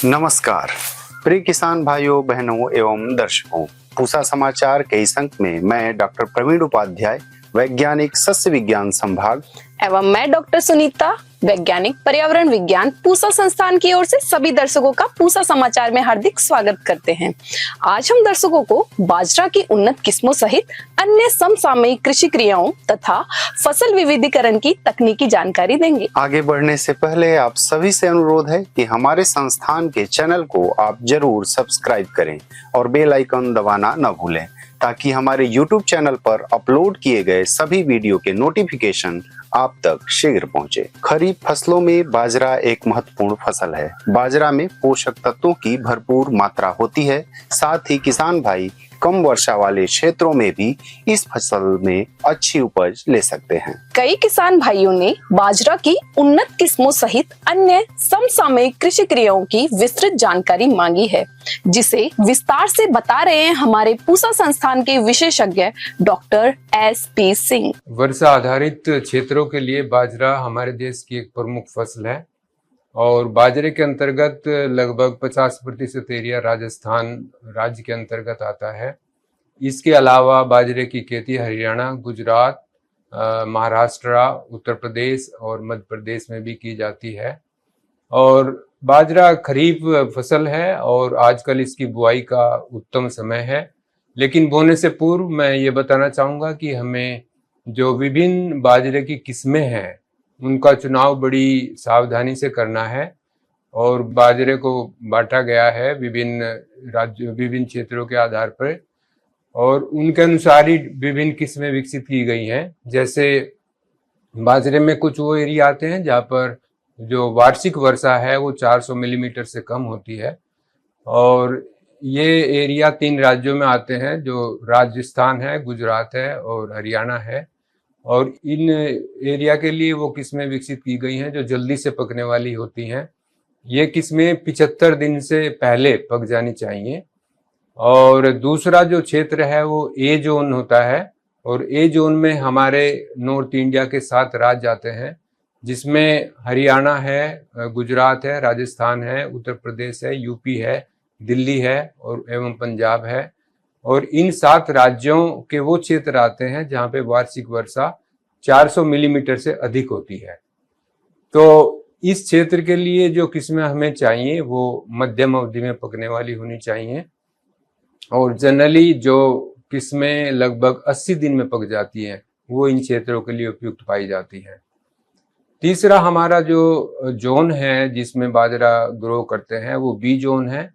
नमस्कार प्रिय किसान भाइयों बहनों एवं दर्शकों, पूसा समाचार के इस अंक में मैं डॉक्टर प्रवीण उपाध्याय, वैज्ञानिक सस्य विज्ञान संभाग, एवं मैं डॉक्टर सुनीता, वैज्ञानिक पर्यावरण विज्ञान, पूसा संस्थान की ओर से सभी दर्शकों का पूसा समाचार में हार्दिक स्वागत करते हैं। आज हम दर्शकों को बाजरा की उन्नत किस्मों सहित अन्य समसामयिक कृषि क्रियाओं तथा फसल विविधीकरण की तकनीकी जानकारी देंगे। आगे बढ़ने से पहले आप सभी से अनुरोध है कि हमारे संस्थान के चैनल को आप जरूर सब्सक्राइब करें और बेल आइकन दबाना न भूलें, ताकि हमारे YouTube चैनल पर अपलोड किए गए सभी वीडियो के नोटिफिकेशन आप तक शीघ्र पहुंचे। खरीफ फसलों में बाजरा एक महत्वपूर्ण फसल है। बाजरा में पोषक तत्वों की भरपूर मात्रा होती है। साथ ही किसान भाई कम वर्षा वाले क्षेत्रों में भी इस फसल में अच्छी उपज ले सकते हैं। कई किसान भाइयों ने बाजरा की उन्नत किस्मों सहित अन्य समसामयिक कृषि क्रियाओं की विस्तृत जानकारी मांगी है, जिसे विस्तार से बता रहे हैं हमारे पूसा संस्थान के विशेषज्ञ डॉक्टर SP सिंह। वर्षा आधारित क्षेत्रों के लिए बाजरा हमारे देश की एक प्रमुख फसल है और बाजरे के अंतर्गत लगभग 50% एरिया राजस्थान राज्य के अंतर्गत आता है। इसके अलावा बाजरे की खेती हरियाणा, गुजरात, महाराष्ट्र, उत्तर प्रदेश और मध्य प्रदेश में भी की जाती है। और बाजरा खरीफ फसल है और आजकल इसकी बुआई का उत्तम समय है। लेकिन बोने से पूर्व मैं ये बताना चाहूँगा कि हमें जो विभिन्न बाजरे की किस्में हैं उनका चुनाव बड़ी सावधानी से करना है। और बाजरे को बांटा गया है विभिन्न राज्यों, विभिन्न क्षेत्रों के आधार पर और उनके अनुसार ही विभिन्न किस्में विकसित की गई हैं। जैसे बाजरे में कुछ वो एरिया आते हैं जहाँ पर जो वार्षिक वर्षा है वो 400 मिलीमीटर से कम होती है और ये एरिया 3 राज्यों में आते हैं, जो राजस्थान है, गुजरात है और हरियाणा है। और इन एरिया के लिए वो किस्में विकसित की गई हैं जो जल्दी से पकने वाली होती हैं। ये किस्में 75 दिन से पहले पक जानी चाहिए। और दूसरा जो क्षेत्र है वो ए जोन होता है और ए जोन में हमारे नॉर्थ इंडिया के 7 राज्य आते हैं, जिसमें हरियाणा है, गुजरात है, राजस्थान है, उत्तर प्रदेश है, यूपी है, दिल्ली है और एवं पंजाब है। और इन 7 राज्यों के वो क्षेत्र आते हैं जहाँ पे वार्षिक वर्षा 400 मिलीमीटर से अधिक होती है। तो इस क्षेत्र के लिए जो किस्में हमें चाहिए वो मध्यम अवधि में पकने वाली होनी चाहिए और जनरली जो किस्में लगभग 80 दिन में पक जाती हैं वो इन क्षेत्रों के लिए उपयुक्त पाई जाती हैं। तीसरा हमारा जो जोन है जिसमें बाजरा ग्रो करते हैं वो बी जोन है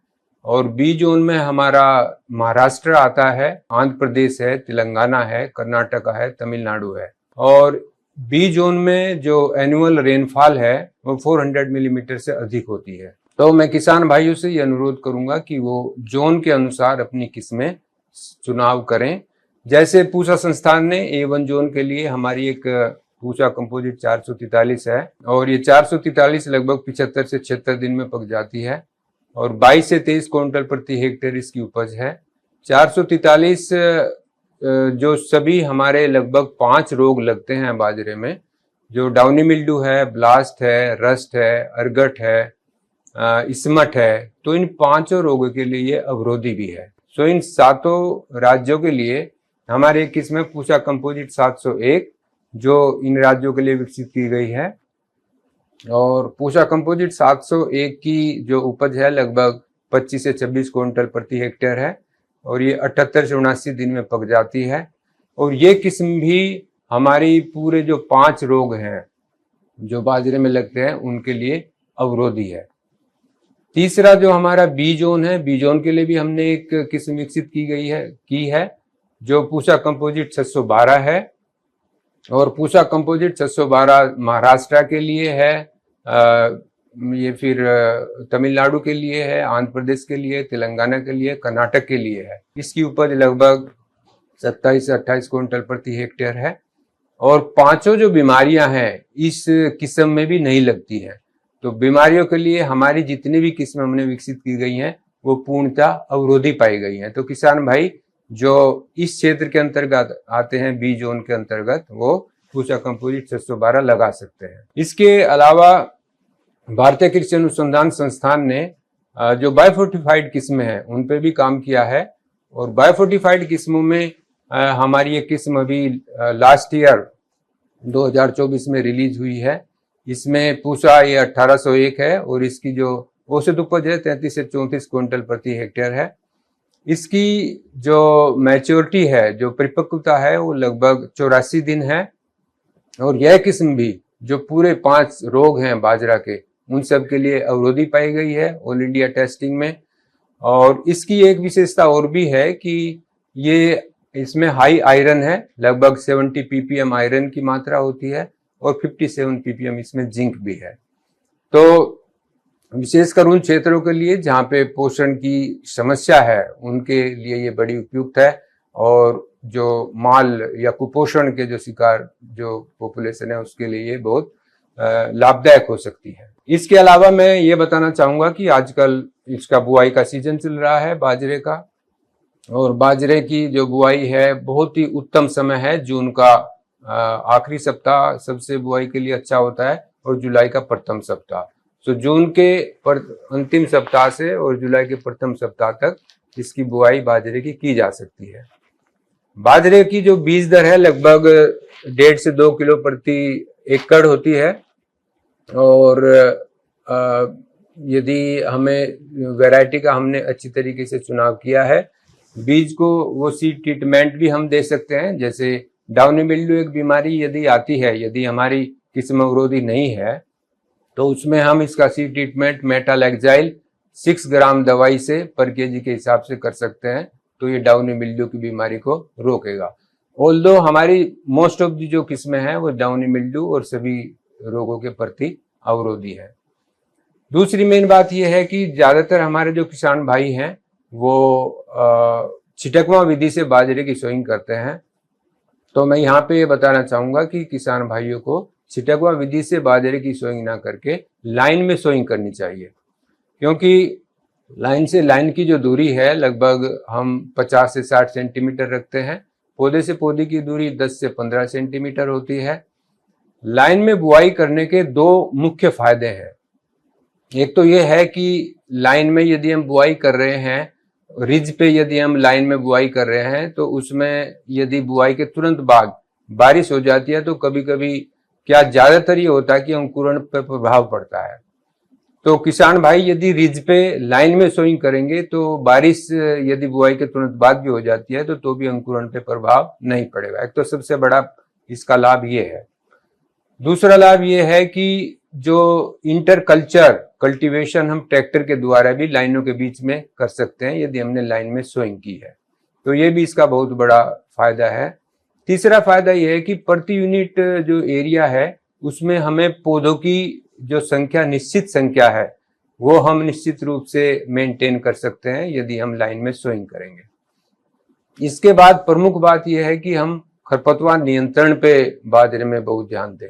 और बी जोन में हमारा महाराष्ट्र आता है, आंध्र प्रदेश है, तेलंगाना है, कर्नाटक है, तमिलनाडु है। और बी जोन में जो एनुअल रेनफॉल है वो 400 मिलीमीटर से अधिक होती है। तो मैं किसान भाइयों से ये अनुरोध करूंगा कि वो जोन के अनुसार अपनी किस्में चुनाव करें। जैसे पूसा संस्थान ने A1 जोन के लिए हमारी एक पूसा कंपोजिट 443 है और ये 443 लगभग 75 से 76 दिन में पक जाती है और 22 से 23 क्विंटल प्रति हेक्टेयर इसकी उपज है। 443 जो सभी हमारे लगभग 5 रोग लगते हैं बाजरे में, जो डाउनी मिल्ड्यू है, ब्लास्ट है, रस्ट है, अर्गट है, स्मट है, तो इन 5 रोगों के लिए ये अवरोधी भी है। सो इन 7 राज्यों के लिए हमारे किस्में पूसा कंपोजिट 701 जो इन राज्यों के लिए विकसित की गई है और पूसा कंपोजिट 701 की जो उपज है लगभग 25 से 26 क्विंटल प्रति हेक्टेयर है और ये 78 से 79 दिन में पक जाती है। और ये किस्म भी हमारी पूरे जो 5 रोग हैं जो बाजरे में लगते हैं उनके लिए अवरोधी है। तीसरा जो हमारा बी जोन है, बी जोन के लिए भी हमने एक किस्म विकसित की है जो पूसा कंपोजिट 612 है और पूसा कंपोजिट 612 महाराष्ट्र के लिए है, ये फिर तमिलनाडु के लिए है, आंध्र प्रदेश के लिए, तेलंगाना के लिए, कर्नाटक के लिए है। इसकी उपज लगभग 27 से 28 क्विंटल प्रति हेक्टेयर है और 5 जो बीमारियां हैं इस किस्म में भी नहीं लगती हैं। तो बीमारियों के लिए हमारी जितनी भी किस्में हमने विकसित की गई हैं वो पूर्णतः अवरोधी पाई गई हैं। तो किसान भाई जो इस क्षेत्र के अंतर्गत आते हैं, बी जोन के अंतर्गत, वो पूसा कंपोजिट 612 लगा सकते हैं। इसके अलावा भारतीय कृषि अनुसंधान संस्थान ने जो बायोफोर्टिफाइड किस्में हैं उन पे भी काम किया है, और बायोफोर्टिफाइड किस्मों में हमारी एक किस्म अभी लास्ट ईयर 2024 में रिलीज हुई है। इसमें पूसा ये 1801 है और इसकी जो औसत उपज है 33 से 34 क्विंटल प्रति हेक्टेयर है। इसकी जो मैच्योरिटी है, जो परिपक्वता है, वो लगभग 84 दिन है, और यह किस्म भी जो पूरे 5 रोग हैं बाजरा के उन सब के लिए अवरोधी पाई गई है ऑल इंडिया टेस्टिंग में। और इसकी एक विशेषता और भी है कि ये इसमें हाई आयरन है, लगभग 70 ppm आयरन की मात्रा होती है और 57 ppm इसमें जिंक भी है। तो विशेषकर उन क्षेत्रों के लिए जहाँ पे पोषण की समस्या है उनके लिए ये बड़ी उपयुक्त है, और जो माल या कुपोषण के जो शिकार जो पॉपुलेशन है उसके लिए ये बहुत लाभदायक हो सकती है। इसके अलावा मैं ये बताना चाहूंगा कि आजकल इसका बुआई का सीजन चल रहा है बाजरे का, और बाजरे की जो बुआई है बहुत ही उत्तम समय है। जून का आखिरी सप्ताह सबसे बुआई के लिए अच्छा होता है, और जुलाई का प्रथम सप्ताह। तो जून के अंतिम सप्ताह से और जुलाई के प्रथम सप्ताह तक इसकी बुआई बाजरे की जा सकती है। बाजरे की जो बीज दर है लगभग 1.5 से 2 किलो प्रति एकड़ होती है, और यदि हमें वैरायटी का हमने अच्छी तरीके से चुनाव किया है, बीज को वो सीड ट्रीटमेंट भी हम दे सकते हैं। जैसे डाउनी मिल्ड्यू एक बीमारी यदि आती है, यदि हमारी किस्म अवरोधी नहीं है, तो उसमें हम इसका सीड ट्रीटमेंट मेटालैक्साइल 6 ग्राम दवाई से पर केजी के हिसाब से कर सकते हैं, तो ये डाउनी मिल्ड्यू की बीमारी को रोकेगा। ऑल्दो हमारी मोस्ट ऑफ दी जो किस्में हैं वो डाउनी मिल्ड्यू और सभी रोगों के प्रति अवरोधी है। दूसरी मेन बात यह है कि ज्यादातर हमारे जो किसान भाई हैं वो छिटकवा विधि से बाजरे की सोइंग करते हैं। तो मैं यहाँ पे ये बताना चाहूंगा कि किसान भाइयों को छिटकवा विधि से बाजरे की सोइंग ना करके लाइन में सोइंग करनी चाहिए, क्योंकि लाइन से लाइन की जो दूरी है लगभग हम 50 से 60 सेंटीमीटर रखते हैं। पौधे से पौधे की दूरी 10 से 15 सेंटीमीटर होती है। लाइन में बुआई करने के 2 मुख्य फायदे हैं। एक तो ये है कि लाइन में यदि हम बुआई कर रहे हैं, रिज पे यदि हम लाइन में बुआई कर रहे हैं, तो उसमें यदि बुआई के तुरंत बाद बारिश हो जाती है तो कभी कभी क्या ज्यादातर ये होता है कि अंकुरण पर प्रभाव पड़ता है। तो किसान भाई यदि रिज पे लाइन में सोइंग करेंगे तो बारिश यदि बुआई के तुरंत बाद भी हो जाती है तो भी अंकुरण पे प्रभाव नहीं पड़ेगा। एक तो सबसे बड़ा इसका लाभ ये है। दूसरा लाभ ये है कि जो इंटरकल्चर कल्टीवेशन हम ट्रैक्टर के द्वारा भी लाइनों के बीच में कर सकते हैं यदि हमने लाइन में सोइंग की है, तो ये भी इसका बहुत बड़ा फायदा है। तीसरा फायदा ये है कि प्रति यूनिट जो एरिया है उसमें हमें पौधों की जो संख्या, निश्चित संख्या है, वो हम निश्चित रूप से मेंटेन कर सकते हैं यदि हम लाइन में सोइंग करेंगे। इसके बाद प्रमुख बात यह है कि हम खरपतवार नियंत्रण पे बाजरे में बहुत ध्यान दें,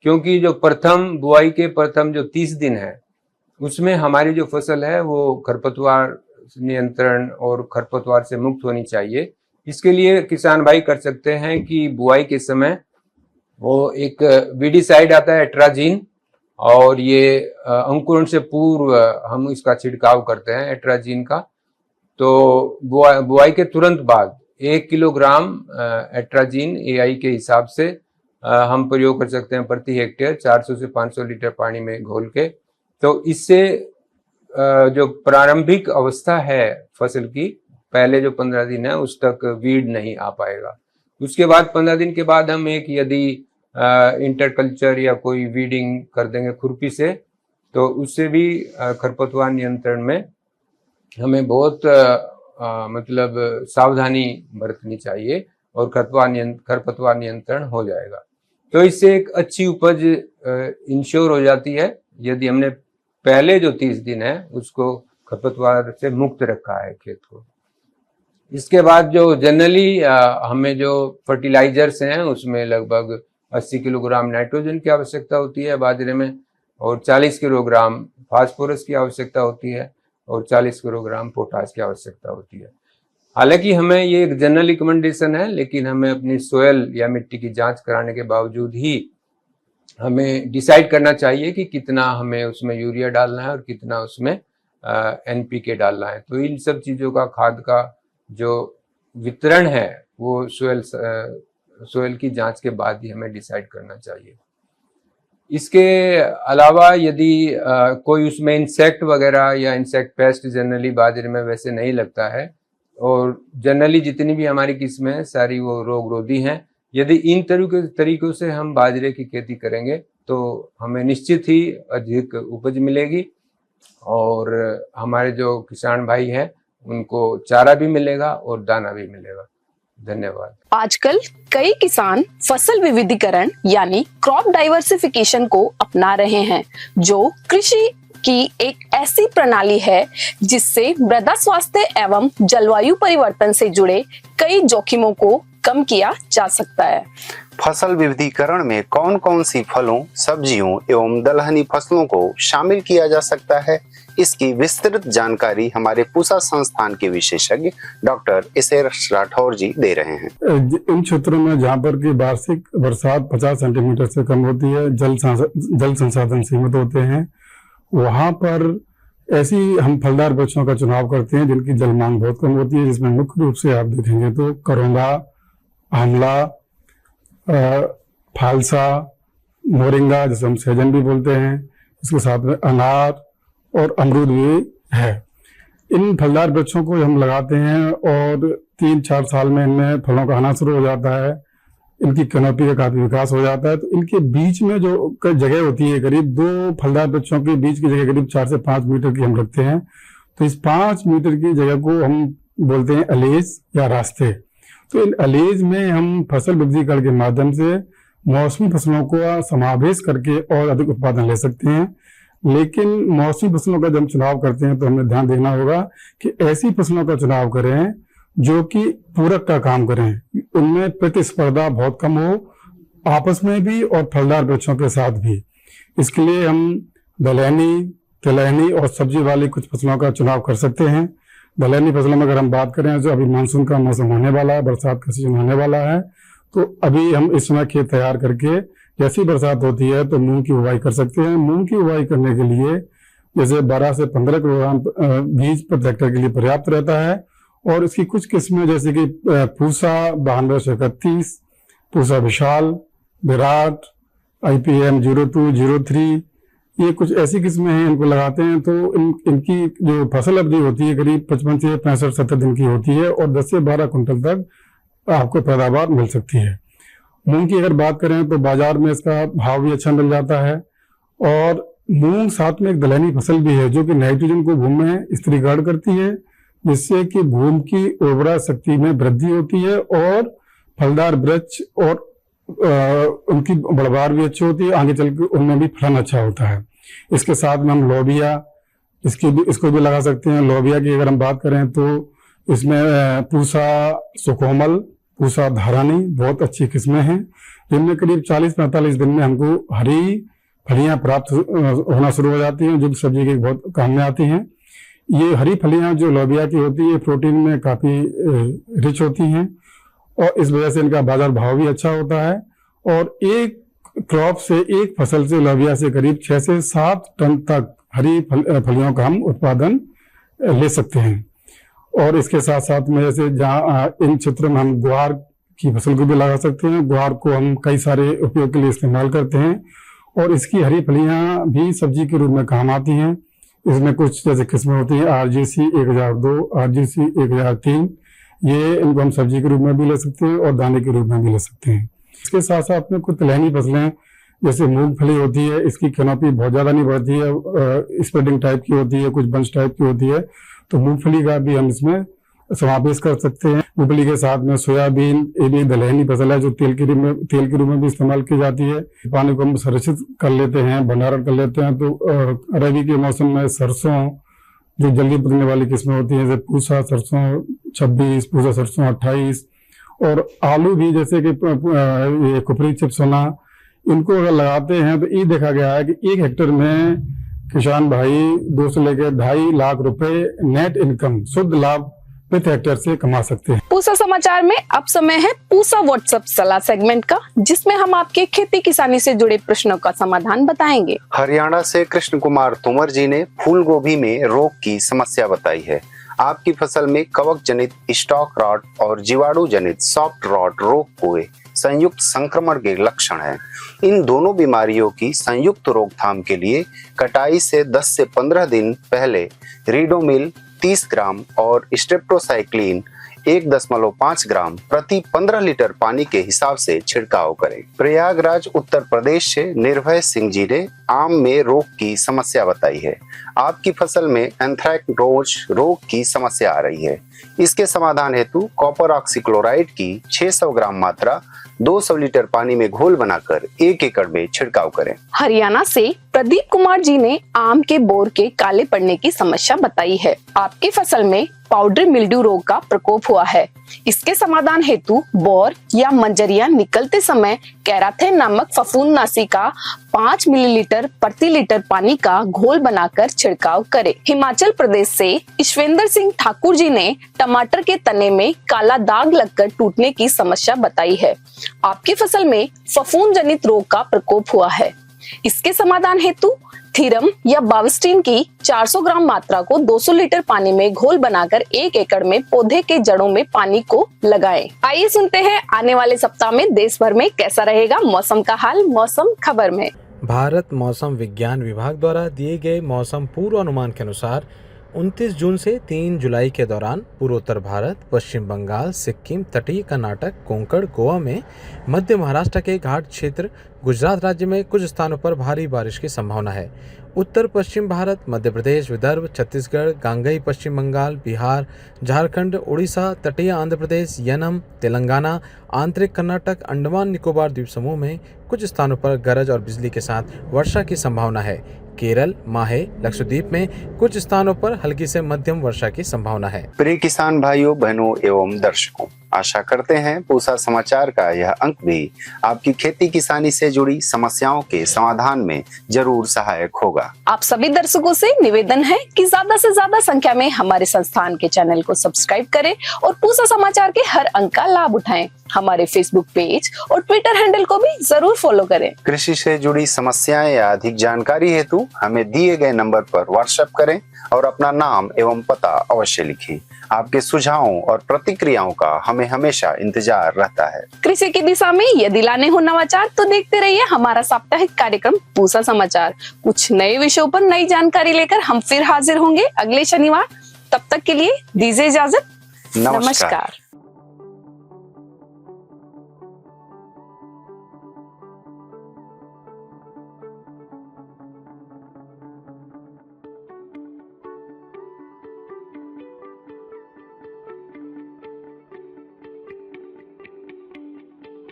क्योंकि जो प्रथम बुआई के प्रथम जो 30 दिन है उसमें हमारी जो फसल है वो खरपतवार नियंत्रण और खरपतवार से मुक्त होनी चाहिए। इसके लिए किसान भाई कर सकते हैं कि बुआई के समय वो एक वीडीसाइड आता है एट्राजीन, और ये अंकुरण से पूर्व हम इसका छिड़काव करते हैं एट्राजीन का। तो बुआई के तुरंत बाद 1 किलोग्राम एट्राजीन एआई के हिसाब से हम प्रयोग कर सकते हैं प्रति हेक्टेयर 400 से 500 लीटर पानी में घोल के। तो इससे जो प्रारंभिक अवस्था है फसल की, पहले जो 15 दिन है उस तक वीड नहीं आ पाएगा। उसके बाद 15 दिन के बाद हम एक यदि इंटरकल्चर या कोई वीडिंग कर देंगे खुरपी से, तो उससे भी खरपतवार नियंत्रण में हमें बहुत मतलब सावधानी बरतनी चाहिए और खरपतवार नियंत्रण हो जाएगा। तो इससे एक अच्छी उपज इंश्योर हो जाती है यदि हमने पहले जो 30 दिन है उसको खरपतवार से मुक्त रखा है खेत को। इसके बाद जो जनरली हमें जो फर्टिलाइजर्स हैं उसमें लगभग 80 किलोग्राम नाइट्रोजन की आवश्यकता होती है बाजरे में, और 40 किलोग्राम फास्फोरस की आवश्यकता होती है, और 40 किलोग्राम पोटाश की आवश्यकता होती है। हालांकि हमें ये एक जनरल रिकमेंडेशन है, लेकिन हमें अपनी सोयल या मिट्टी की जांच कराने के बावजूद ही हमें डिसाइड करना चाहिए कि कितना हमें उसमें यूरिया डालना है और कितना उसमें एनपीके डालना है। तो इन सब चीज़ों का, खाद का जो वितरण है वो सोयल की जांच के बाद ही हमें डिसाइड करना चाहिए। इसके अलावा यदि कोई उसमें इंसेक्ट वगैरह या इंसेक्ट पेस्ट जनरली बाजरे में वैसे नहीं लगता है, और जनरली जितनी भी हमारी किस्में हैं सारी वो रोग रोधी हैं। यदि इन तरीकों से हम बाजरे की खेती करेंगे तो हमें निश्चित ही अधिक उपज मिलेगी और हमारे जो किसान भाई हैं उनको चारा भी मिलेगा और दाना भी मिलेगा। धन्यवाद। आजकल कई किसान फसल विविधीकरण यानी क्रॉप डाइवर्सिफिकेशन को अपना रहे हैं, जो कृषि की एक ऐसी प्रणाली है जिससे मृदा स्वास्थ्य एवं जलवायु परिवर्तन से जुड़े कई जोखिमों को कम किया जा सकता है। फसल विविधीकरण में कौन कौन सी फलों, सब्जियों एवं दलहनी फसलों को शामिल किया जा सकता है, इसकी विस्तृत जानकारी हमारे पूसा संस्थान के विशेषज्ञ डॉक्टर एसएस राठौर जी दे रहे हैं। इन क्षेत्रों में जहाँ पर की वार्षिक बरसात 50 सेंटीमीटर से कम होती है, जल संसाधन सीमित होते हैं, वहाँ पर ऐसी हम फलदार वृक्षों का चुनाव करते हैं जिनकी जल मांग बहुत कम होती है, जिसमें मुख्य रूप से आप देखेंगे तो करोंदा, आंवला, फालसा, मोरिंगा जिसे हम सहजन भी बोलते हैं, इसके साथ में अनार और अमरूद भी है। इन फलदार वृक्षों को हम लगाते हैं और 3-4 साल में इनमें फलों का आना शुरू हो जाता है, इनकी कैनोपी का काफी विकास हो जाता है। तो इनके बीच में जो जगह होती है, करीब 2 फलदार वृक्षों के बीच की जगह करीब 4 से 5 मीटर की हम रखते हैं। तो इस 5 मीटर की जगह को हम बोलते हैं अलेज या रास्ते। तो इन अलेज में हम फसल विविधीकरण के माध्यम से मौसमी फसलों को समावेश करके और अधिक उत्पादन ले सकते हैं। लेकिन मौसमी फसलों का जब चुनाव करते हैं तो हमें ध्यान देना होगा कि ऐसी फसलों का चुनाव करें जो कि पूरक का काम करें, उनमें प्रतिस्पर्धा बहुत कम हो, आपस में भी और फलदार वृक्षों के साथ भी। इसके लिए हम दलहनी, तिलहनी और सब्जी वाली कुछ फसलों का चुनाव कर सकते हैं। दलहनी फसलों में अगर हम बात करें, जो अभी मानसून का मौसम होने वाला है, बरसात का सीजन होने वाला है, तो अभी हम इस समय खेत तैयार करके जैसी बरसात होती है तो मूंग की बुवाई कर सकते हैं। मूंग की बुवाई करने के लिए जैसे 12 से 15 किलोग्राम बीज प्रति हेक्टेयर के लिए पर्याप्त रहता है। और इसकी कुछ किस्में जैसे कि पूसा 9231, पूसा विशाल, विराट, IPM 0203, ये कुछ ऐसी किस्में हैं, इनको लगाते हैं तो इनकी जो फसल अवधि होती है करीब 55 से 65-70 दिन की होती है और 10 से 12 कुंटल तक आपको पैदावार मिल सकती है। मूंग की अगर बात करें तो बाजार में इसका भाव भी अच्छा मिल जाता है। और मूंग साथ में एक दलहनी फसल भी है जो कि नाइट्रोजन को भूमि में स्थिरीकरण करती है, जिससे कि भूमि की उर्वरा शक्ति में वृद्धि होती है और फलदार वृक्ष और उनकी बढ़वार भी अच्छी होती है, आगे चल के उनमें भी फलन अच्छा होता है। इसके साथ में हम लोबिया इसको भी लगा सकते हैं। लोबिया की अगर हम बात करें तो इसमें पूसा सुकोमल, पूसा धारानी बहुत अच्छी किस्में हैं, जिनमें करीब 40-45 दिन में हमको हरी फलियां प्राप्त होना शुरू हो जाती हैं, जो सब्जी के बहुत काम में आती हैं। ये हरी फलियां जो लोबिया की होती है प्रोटीन में काफी रिच होती हैं और इस वजह से इनका बाजार भाव भी अच्छा होता है। और एक क्रॉप से, एक फसल से लोबिया से करीब 6 से 7 टन तक हरी फलियों का हम उत्पादन ले सकते हैं। और इसके साथ साथ में जैसे जहाँ इन क्षेत्रों में हम ग्वार की फसल को भी लगा सकते हैं। ग्वार को हम कई सारे उपयोग के लिए इस्तेमाल करते हैं और इसकी हरी फलियां भी सब्जी के रूप में काम आती हैं। इसमें कुछ जैसे किस्में होती हैं RGC 1002, RGC 1003, ये इनको हम सब्जी के रूप में भी ले सकते हैं और दाने के रूप में भी ले सकते हैं। इसके साथ साथ में कुछ तिलहनी फसलें जैसे मूंगफली होती है, इसकी कैनोपी बहुत ज्यादा नहीं बढ़ती है, स्प्रेडिंग टाइप की होती है, कुछ बंच टाइप की होती है, तो मूंगफली का भी हम इसमें समावेश कर सकते हैं। मूंगफली के साथ में सोयाबीन, ये भी दलहनी फसल है जो तेल के रूप में भी इस्तेमाल की जाती है। पानी को हम संरक्षित कर लेते हैं, भंडारण कर लेते हैं। तो रबी के मौसम में सरसों जो जल्दी पकने वाली किस्में होती हैं, जैसे पूसा सरसों 26, पूसा सरसों 28, और आलू भी जैसे कि ये कुपरी चिप्स होना, इनको अगर लगाते हैं तो ये देखा गया है कि 1 हेक्टेयर में किसान भाई 2 से लेकर 2.5 लाख रुपए नेट इनकम, शुद्ध लाभ प्रति हेक्टेयर से कमा सकते हैं। पूसा समाचार में अब समय है पूसा व्हाट्सएप सलाह सेगमेंट का, जिसमें हम आपके खेती किसानी से जुड़े प्रश्नों का समाधान बताएंगे। हरियाणा से कृष्ण कुमार तोमर जी ने फूल गोभी में रोग की समस्या बताई है। आपकी फसल में कवक जनित स्टॉक रॉट और जीवाणु जनित सॉफ्ट रॉट रोग के संयुक्त संक्रमण के लक्षण हैं। इन दोनों बीमारियों की संयुक्त रोकथाम के लिए कटाई से 10 से 15 दिन पहले रीडोमिल 30 ग्राम और स्ट्रेप्टोसाइक्लिन 1.5 ग्राम प्रति 15 लीटर पानी के हिसाब से छिड़काव करें। प्रयागराज उत्तर प्रदेश से निर्भय सिंह जी ने आम में रोग की समस्या बताई है। आपकी फसल में एंथ्रैक्नोज रोग की समस्या आ रही है। इसके समाधान हेतु कॉपर ऑक्सीक्लोराइड की 600 ग्राम मात्रा 200 लीटर पानी में घोल बनाकर 1 एकड़ में छिड़काव करें। हरियाणा से प्रदीप कुमार जी ने आम के बोर के काले पड़ने की समस्या बताई है। आपकी फसल में पाउडर मिल्ड्यू रोग का प्रकोप हुआ है। इसके समाधान हेतु बोर या मंजरियां निकलते समय कैराथेन नामक फफूंदनाशी का 5 मिलीलीटर प्रति लीटर पानी का घोल बनाकर छिड़काव करें। हिमाचल प्रदेश से ईश्वेंद्र सिंह ठाकुर जी ने टमाटर के तने में काला दाग लगकर टूटने की समस्या बताई है। आपकी फसल में फफूंद जनित रोग का प्रकोप हुआ है। इसके समाधान हेतु थीरम या बाविस्टिन की 400 ग्राम मात्रा को 200 लीटर पानी में घोल बनाकर 1 एकड़ में पौधे के जड़ों में पानी को लगाएं। आइए सुनते हैं आने वाले सप्ताह में देश भर में कैसा रहेगा मौसम का हाल मौसम खबर में। भारत मौसम विज्ञान विभाग द्वारा दिए गए मौसम पूर्वानुमान के अनुसार 29 जून से 3 जुलाई के दौरान पूर्वोत्तर भारत, पश्चिम बंगाल, सिक्किम, तटीय कर्नाटक, कोंकण, गोवा में, मध्य महाराष्ट्र के घाट क्षेत्र, गुजरात राज्य में कुछ स्थानों पर भारी बारिश की संभावना है। उत्तर पश्चिम भारत, मध्य प्रदेश, विदर्भ, छत्तीसगढ़, गांगई पश्चिम बंगाल, बिहार, झारखंड, उड़ीसा, तटीय आंध्र प्रदेश, यनम, तेलंगाना, आंतरिक कर्नाटक, अंडमान निकोबार द्वीप समूह में कुछ स्थानों पर गरज और बिजली के साथ वर्षा की संभावना है। केरल, माहे, लक्षद्वीप में कुछ स्थानों पर हल्की से मध्यम वर्षा की संभावना है। प्रिय किसान भाइयों, बहनों एवं दर्शकों, आशा करते हैं पूसा समाचार का यह अंक भी आपकी खेती किसानी से जुड़ी समस्याओं के समाधान में जरूर सहायक होगा। आप सभी दर्शकों से निवेदन है कि ज्यादा से ज्यादा संख्या में हमारे संस्थान के चैनल को सब्सक्राइब करें और पूसा समाचार के हर अंक का लाभ उठाएं। हमारे फेसबुक पेज और ट्विटर हैंडल को भी जरूर फॉलो करें। कृषि से जुड़ी समस्याएं या अधिक जानकारी हेतु हमें दिए गए नंबर पर व्हाट्सएप करें और अपना नाम एवं पता अवश्य लिखें। आपके सुझावों और प्रतिक्रियाओं का हमें हमेशा इंतजार रहता है। कृषि की दिशा में यदि लाने हो नवाचार तो देखते रहिए हमारा साप्ताहिक कार्यक्रम पूसा समाचार। कुछ नए विषयों पर नई जानकारी लेकर हम फिर हाजिर होंगे अगले शनिवार। तब तक के लिए दीजिए इजाजत। नमस्कार।